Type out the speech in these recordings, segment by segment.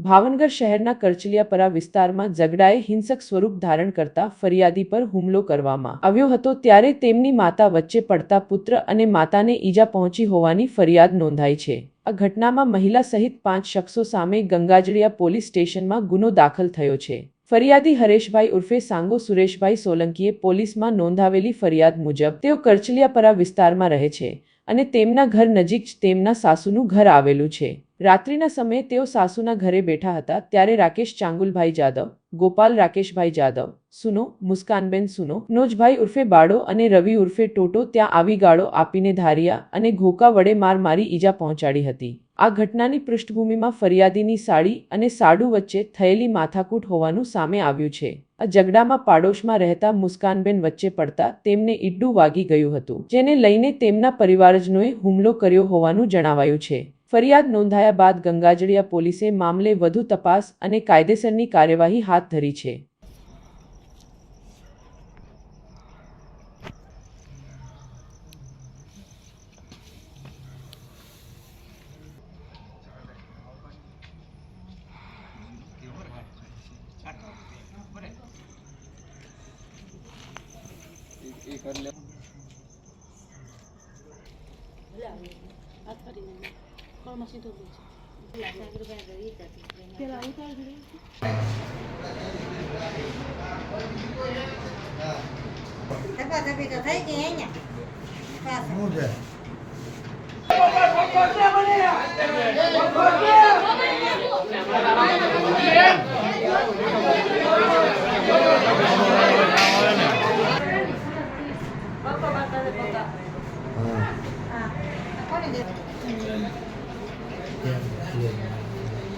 ભાવનગર શહેરના કરચલિયાપરા વિસ્તારમાં ઝઘડાએ હિંસક સ્વરૂપ ધારણ કરતા ફરિયાદી પર હુમલો કરવામાં આવ્યો હતો, ત્યારે તેમની માતા વચ્ચે પડતા પુત્ર અને માતાને ઈજા પહોંચી હોવાની ફરિયાદ નોંધાઈ છે। આ ઘટનામાં મહિલા સહિત 5 શખ્સો સામે ગંગાજળિયા પોલીસ સ્ટેશનમાં ગુનો દાખલ થયો છે। ફરિયાદી હરેશભાઈ ઉર્ફે સાંગો સુરેશભાઈ સોલંકીએ પોલીસમાં નોંધાવેલી ફરિયાદ મુજબ તેઓ કરચલિયાપરા વિસ્તારમાં રહે છે અને તેમના ઘર નજીક જ તેમના સાસુનું ઘર આવેલું છે। રાત્રિના સમયે તેઓ સાસુના ઘરે બેઠા હતા ત્યારે રાકેશ ચાંગુલભાઈ જાદવ, ગોપાલ રાકેશભાઈ જાદવ, સુનો, મુસ્કાનબેન સુનો, નોજભાઈ ઉર્ફે બાળો અને રવિ ઉર્ફે ટોટો ત્યાં આવી ગાળો આપીને ધારિયા અને ઘોકા વડે માર મારી ઈજા પહોંચાડી હતી। આ ઘટનાની પૃષ્ઠભૂમિમાં ફરિયાદીની સાડી અને સાડુ વચ્ચે થયેલી માથાકૂટ હોવાનું સામે આવ્યું છે। આ ઝઘડામાં પાડોશમાં રહેતા મુસ્કાનબેન વચ્ચે પડતા તેમને ઈડ્ડું વાગી ગયું હતું, જેને લઈને તેમના પરિવારજનોએ હુમલો કર્યો હોવાનું જણાવાયું છે। ફરિયાદ નોંધાયા બાદ ગંગાજળિયા પોલીસે મામલે વધુ તપાસ અને કાયદેસરની કાર્યવાહી હાથ ધરી છે।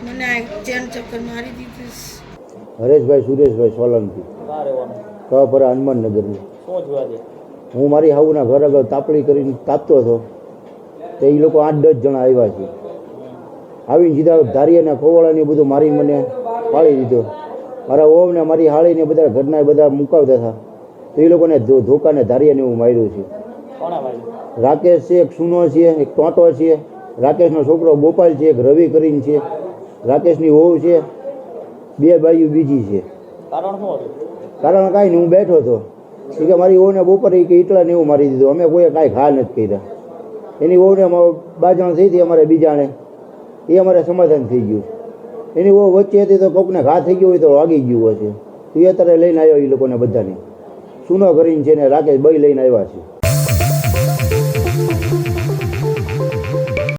મને ચેન ચક્કર મારી દીધી। હરેશભાઈ સુરેશભાઈ સોલંકી કપરા હનુમાનનગરની। હું મારી હાઉના ઘર આગળ તાપણી કરીને તાપતો હતો તો એ લોકો 8-10 જણા આવ્યા છે। આવીને સીધા ધારિયાને ખોવાળાને બધું મારીને મને પાડી દીધો। મારા ઓવને મારી હાળીને બધા ઘરના બધા મુકાવતા હતા તો એ લોકોને ધોકાને ધારિયાને હું માર્યું છે। રાકેશ છે, એક સુનો છે, એક ટોટો છે, રાકેશનો છોકરો ગોપાલ છે, એક રવિ કરીને છે, રાકેશની વહુ છે, 2 બાઈઓ બીજી છે। કારણ કાંઈ નહીં, હું બેઠો હતો એ કે મારી વહુને બપોરે કે એટલા ને એવું મારી દીધું। અમે કોઈ કાંઈ ઘા નથી કર્યા। એની વહુને બાજણ થઈ હતી અમારે બીજાણે, એ અમારે સમાધાન થઈ ગયું। એની વહુ વચ્ચે હતી તો કોકને ઘા થઈ ગયો હોય તો વાગી ગયું હશે, તો એ અત્યારે લઈને આવ્યો એ લોકોને બધાને, સુનો કરીને છે ને રાકેશ ભાઈ લઈને આવ્યા છે।